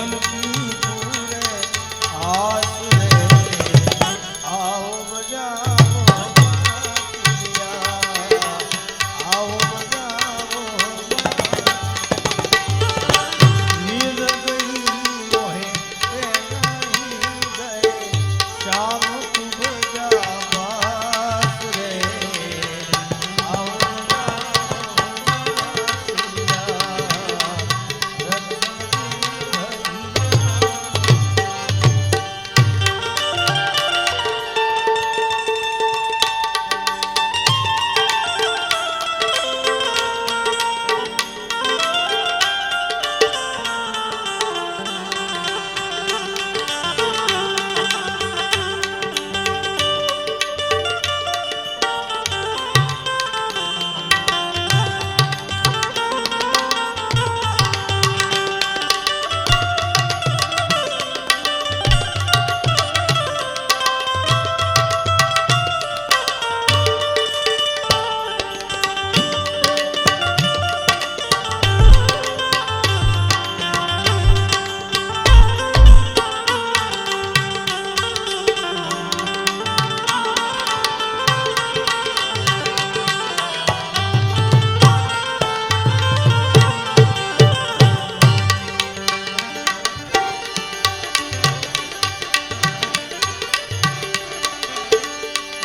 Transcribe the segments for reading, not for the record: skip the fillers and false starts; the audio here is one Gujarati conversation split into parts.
मन की पूरे आस रे आओ बजाओ बांसुरिया आओ बजाओ नींद गई मोहे ए नहीं गए शाम तू बजा बांस रे आओ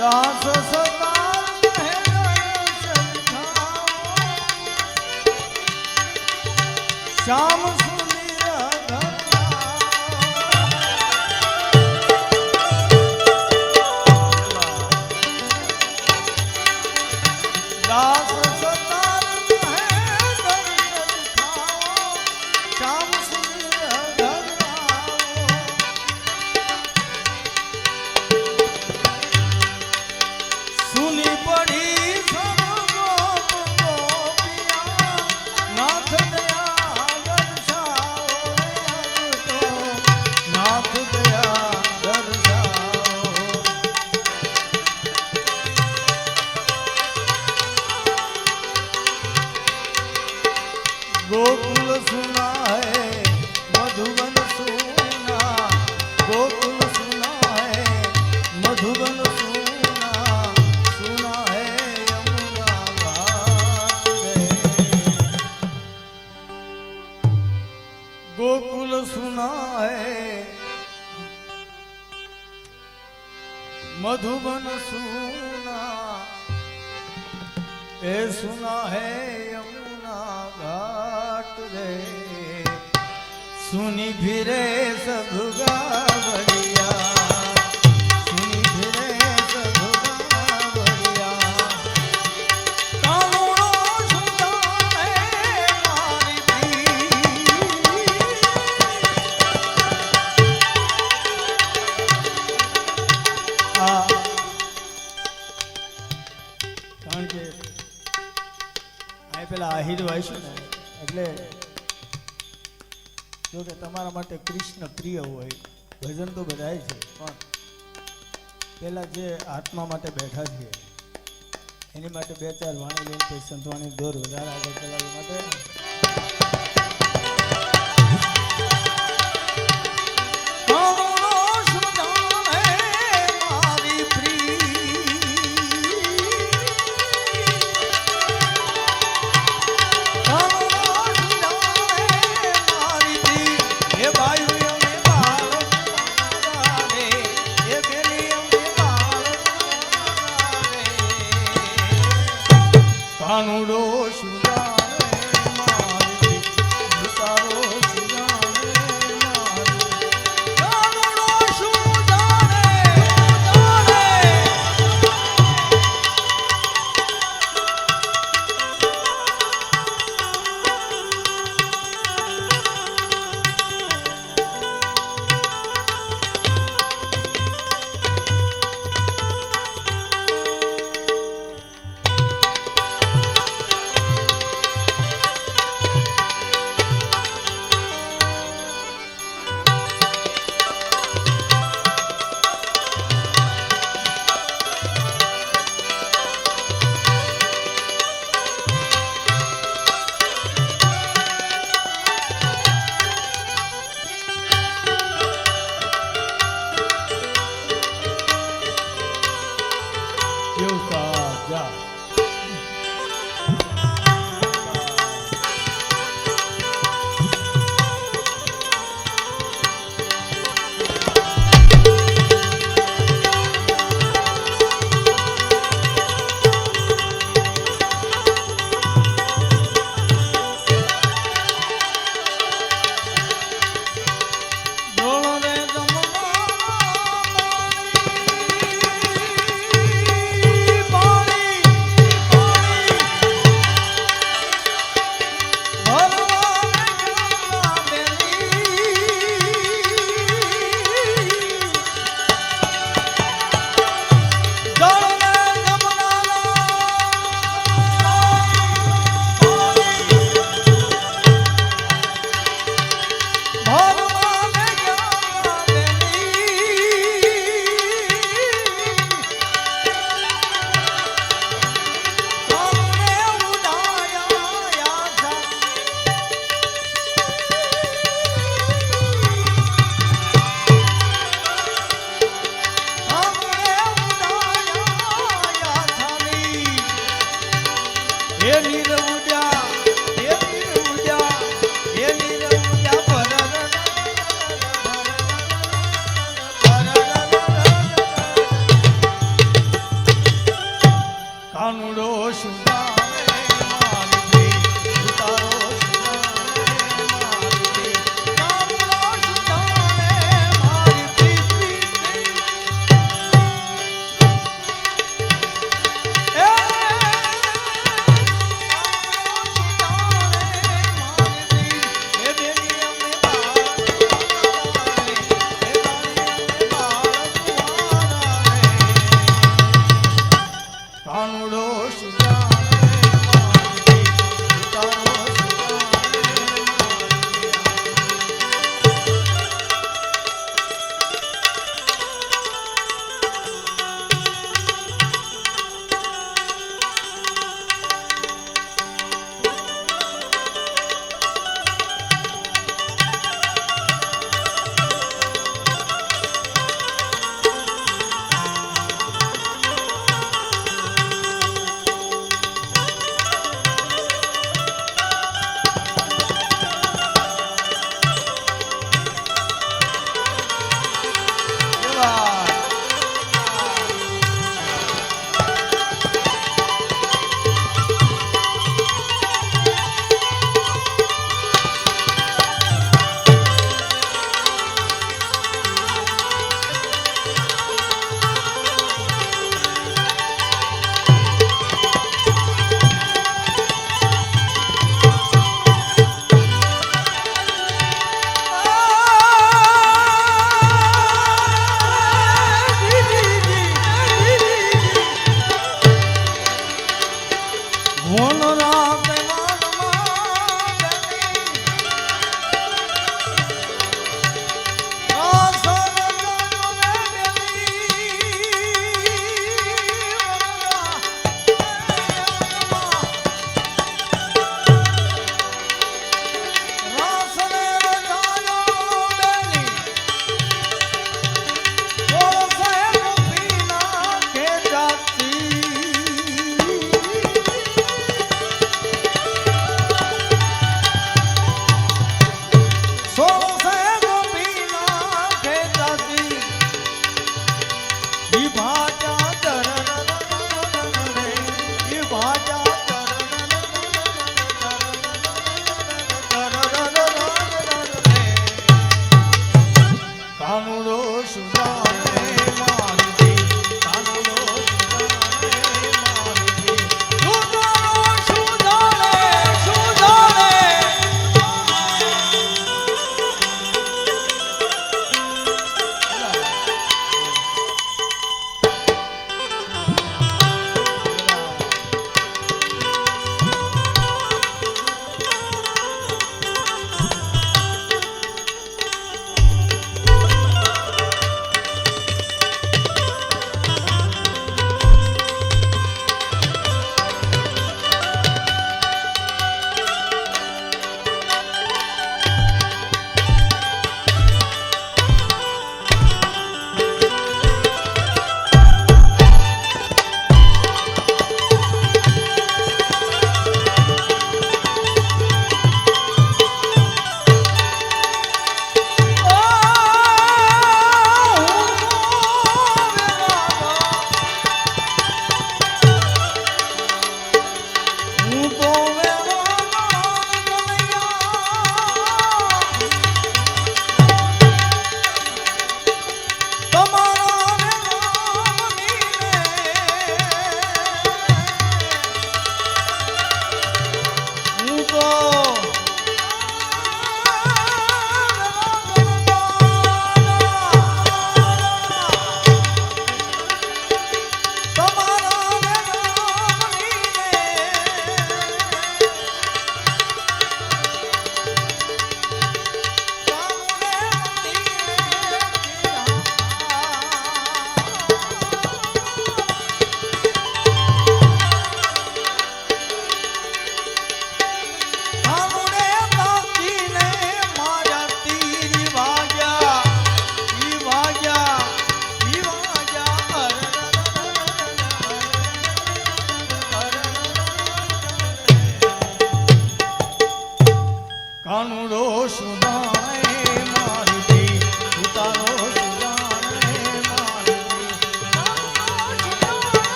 दास सतार है श्याम दास सतार है दर्शन खाओ श्याम सुनी पड़ी सब गोप गोपिया नाथ दया दर्शाओ तो नाथ दया दर्शाओ गोकुल सुना है मधुबन सुना गोकुल सुना है मधुबन सुना है यमुना घाट रे गोकुल सुना है मधुबन सुना ए सुना है यमुना घाट रे सुनी फिरे सब गावड़िया सुनी फिरे सब गावड़िया कानूनो सुल्तान है मारी કારણ કે આ પેલા આહિર વાંચ્યું ને એટલે જો કે તમારા માટે કૃષ્ણ પ્રિય હોય ભજન તો બધાય છે પણ પેલા જે આત્મા માટે બેઠા છીએ એની માટે બે ચાર વાણી લઈને પછી સંતવાણી દોર વધારે આગળ ચલાવવા માટે કાનુડો સુધારે ભરવાને ગયા બેની. સામને ઉડાયા જા. સામને ઉડાયા જાની. હે નીરવજા, હે નીરવજા, હે નીરવજા ભરવાને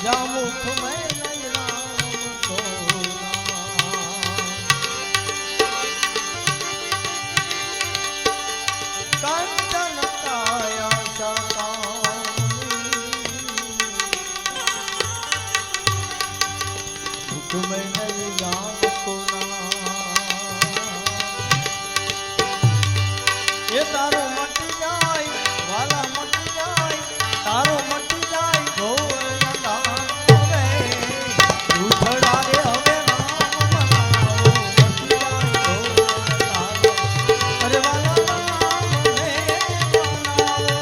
યા મુખમય નહીં રામ કો નામ. કંચન કાયા સકામણી મુખમય નહીં રામ કો નામ. એ તારો મટી જાય વાલા મટી જાય તારો મટી જાય ઘોર અંધાર રે ઉઠડા રે હવે નામ મનાવો મટી જાય ઘોર અંધાર અરે વાલા નામ ને મનાવો.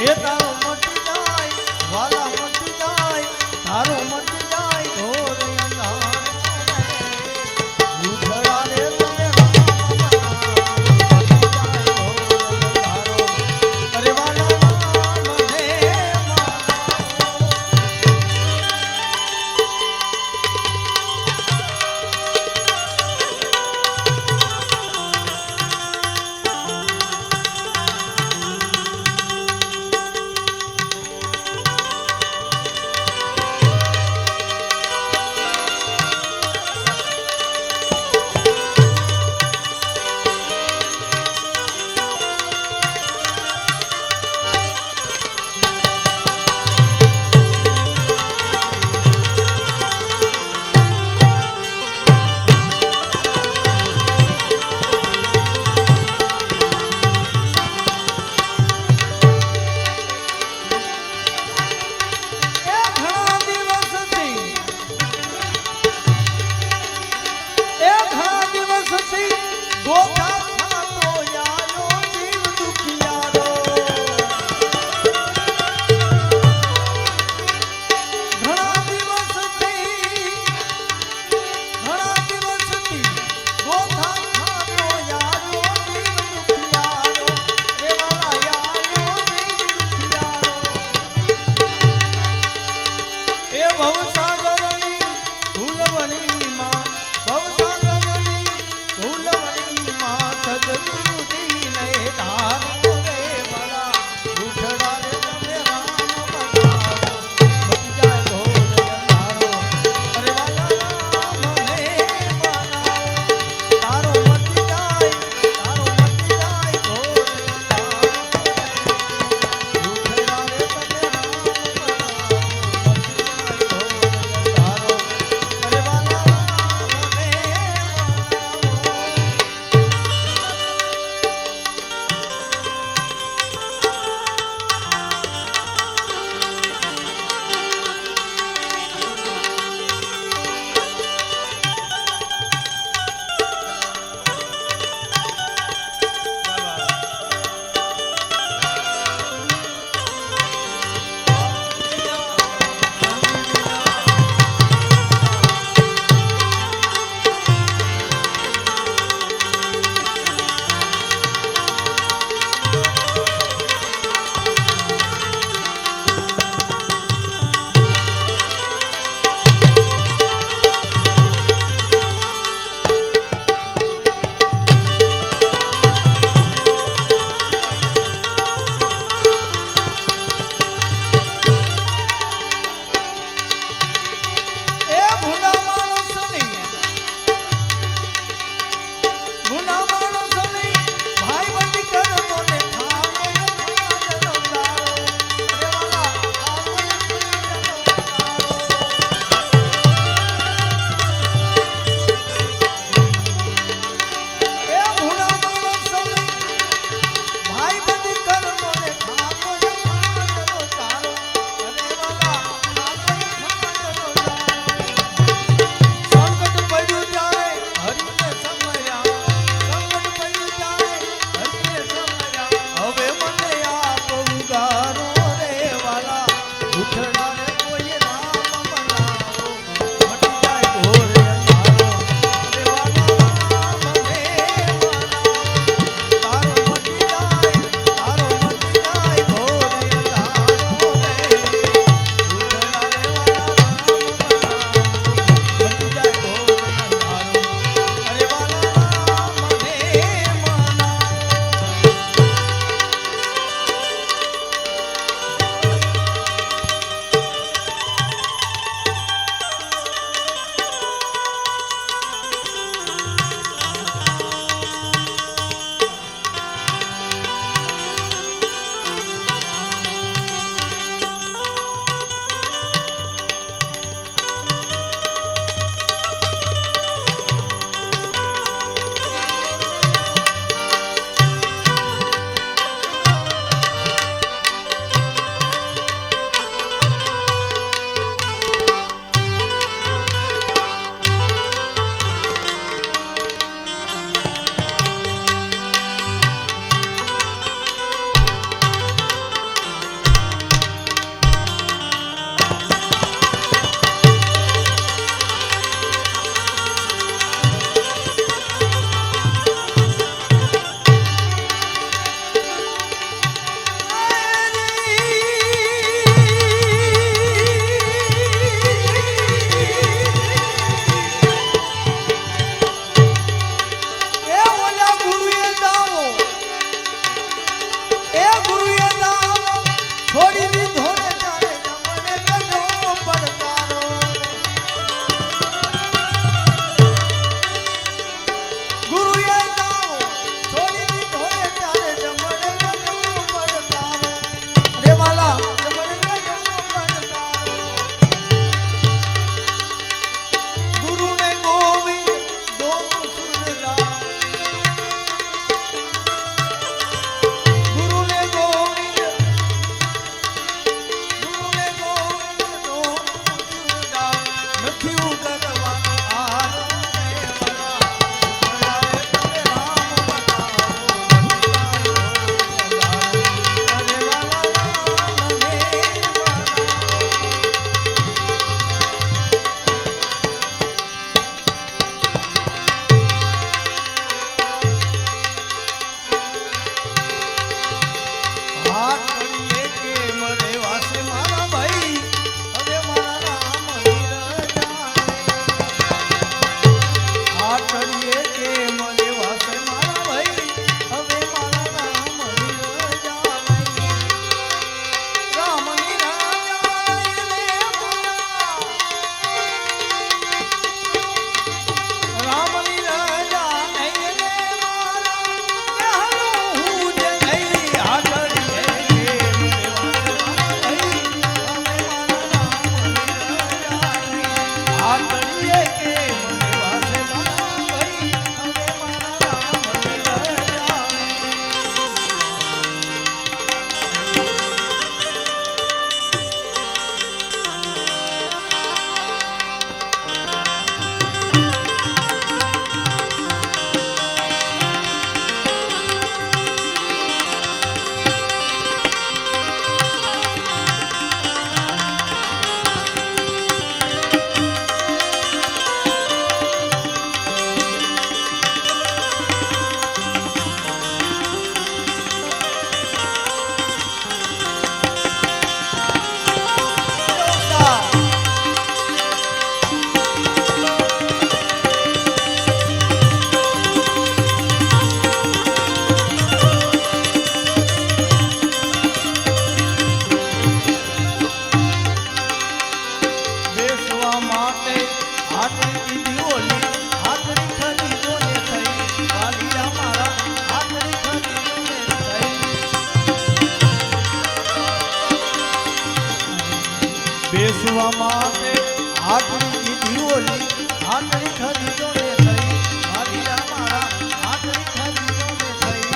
એ તારો મટી જાય વાલા મટી જાય તારો મટી જાય ઘોર અંધાર રે ઉઠડા રે તમે બેસવા માટે હાથની દીવોલી હાથની ખરીદો ને થઈ મારી મારા હાથની ખરીદો ને થઈ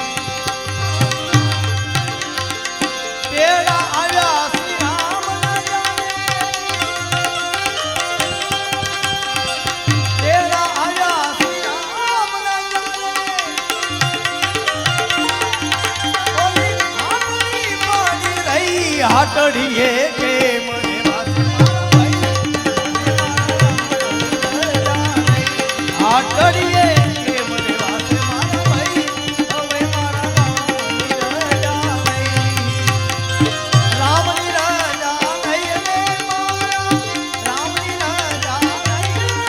તેડા આવ્યા શ્રી રામ ના જાણે તેડા આવ્યા શ્રી રામ ના જાણે ઓલી હાથની પડી રહી હાટડીએ કે હાટડીએ કે મને વાસે મારા ભાઈ હવે મારા રામની રાજા નહીં રે મારા રામની રાજા નહીં રે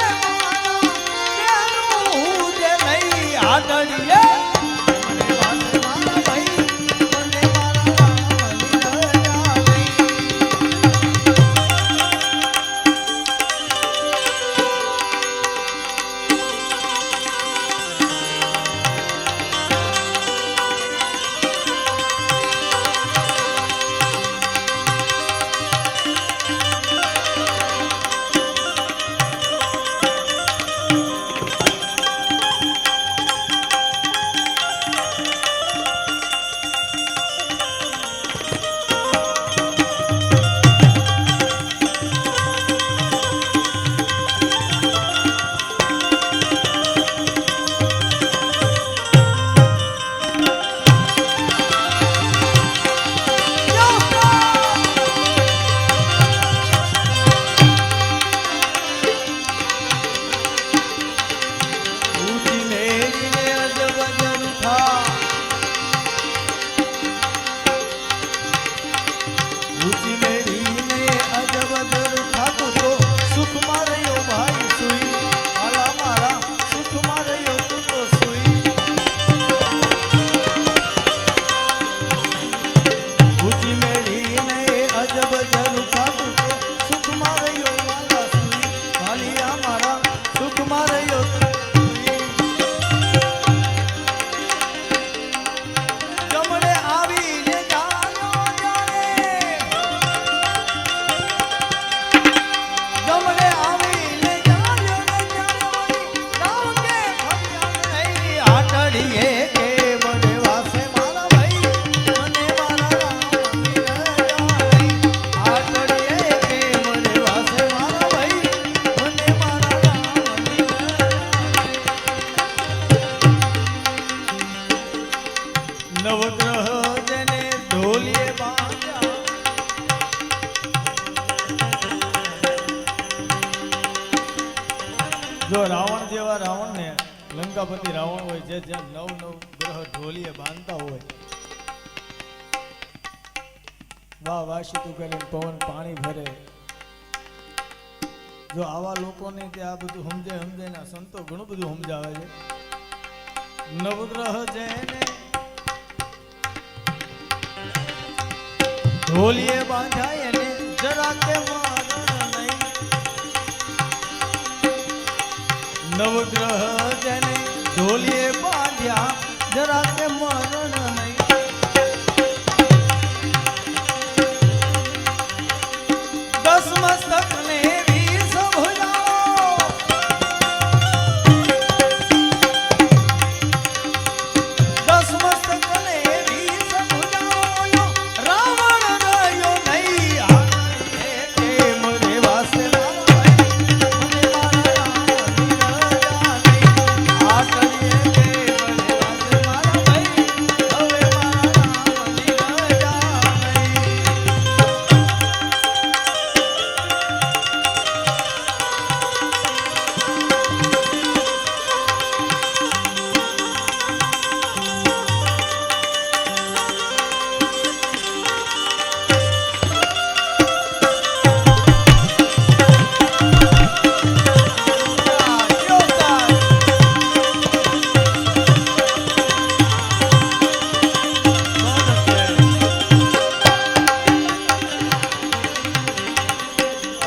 મારા હું જે નહીં હાટડીએ મને વાસે મારા ભાઈ મને મારા રામની રાજા નહીં જો રાવણ જેવા રાવણ ને લંકાપતિ રાવણ હોય જે જ્યાં નવ ગ્રહ ઢોલીએ બાંધતા હોય વાહ વાહ સીતું કરીને પવન પાણી ભરે જો આવા લોકોને તે આ બધું સમજે ને સંતો ઘણું બધું સમજાવે છે નવગ્રહ જેને ઢોલીએ બાંધાય ને જરા કે નવગ્રહ જેને ઢોલીએ બાંધ્યા જરા કે મરણ નહીં દસ મસ્તક ને 20 ભુજાઓ દસ મસ્તક ને 20 ભુજાઓ રાવણ રહ્યો નહીં મને વાસે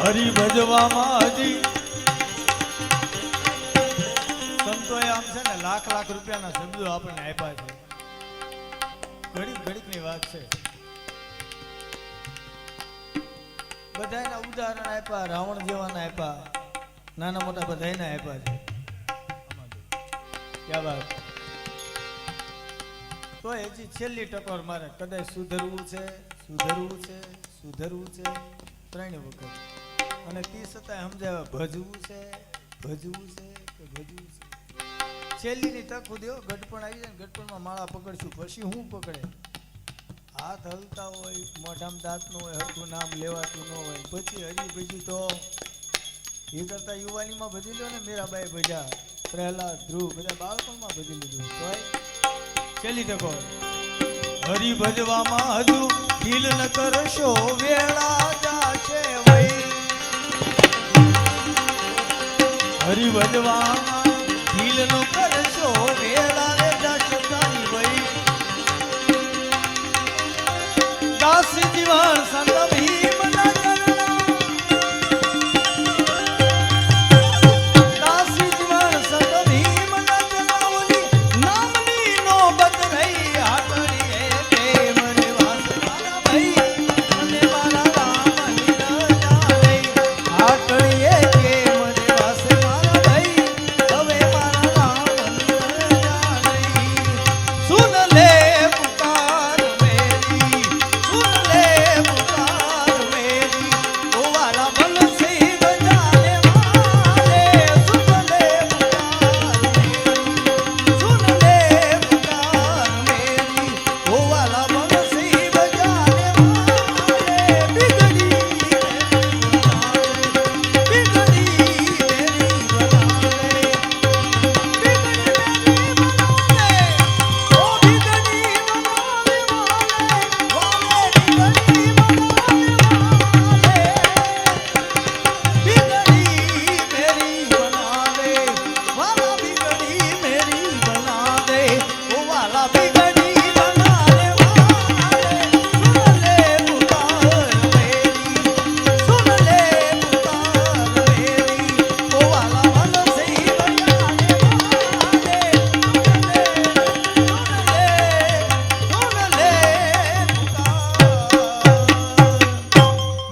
હરી ભજવામાં હજી સંતોએ આમ છે ને લાખ રૂપિયાના શબ્દો આપણને આપ્યા છે ઘડીક ની વાત છે બધાયના ઉદાહરણ આપ્યા, રાવણ જેવાના આપ્યા, નાના મોટા બધાયના આપ્યા છે. ક્યાં વાત. તો હજી છેલ્લી ટકોર મારે કદાચ સુધરવું છે, સુધરવું છે, સુધરવું છે 3 વખત. અને તી છતાંય સમજાવે ભજવું છે, ભજવું છે કે ભજવું છે. છેલ્લીની તક દો. ગઢપણ આવી જાય ને, ગઢપણમાં માળા પકડશું પછી હું પકડે. હાથ હલતા હોય, મોઢામાં દાંત ન હોય, હરખું નામ લેવાતું ન હોય, પછી હજી ભજી તો એ કરતા યુવાનીમાં ભજી લો ને. મીરાબાઈ ભજા, પ્રહલાદ, ધ્રુવ બધા બાળપણમાં ભજી લીધું. તોય છેલ્લી ટકો. હરી ભજવામાં હજુ ઢીલ ન કરશો, વેળા જાશે વઈ. હરી ભજવામાં ઢીલ ન કરશો, વેળા રે જાશે તારી વઈ. દાસ જીવન સંત ભીમ ના ચરણા, દાસ જીવન સંત ભીમ ના ચરણાવલી નામની નોબત રહી. હાટડીએ પ્રેમ રે વાસ મારા ભાઈ, અને મારા રામની રજા રહી. હાટડીએ પ્રેમ રે વાસ મારા ભાઈ, હવે મારા રામની રજા રહી. સુન લે પુકાર મેરી, સુન લે પુકાર મેરી, ઓ વાલા બનસી બજાને વાલે. સુન લે પુકાર મેરી, સુન લે પુકાર મેરી, ઓ વાલા બનસી બજાને વાલે. બિગડી મેરી બનાવે, બિગડી મેરી બનાવે,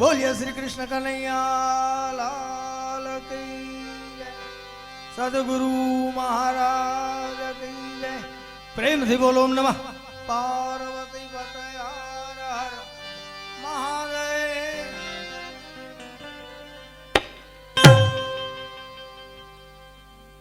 બોલિए श्री कृष्ण कन्हैया लाल की जय. सदगुरु महाराज की जय. प्रेम से बोलो ओम नमः पार्वती.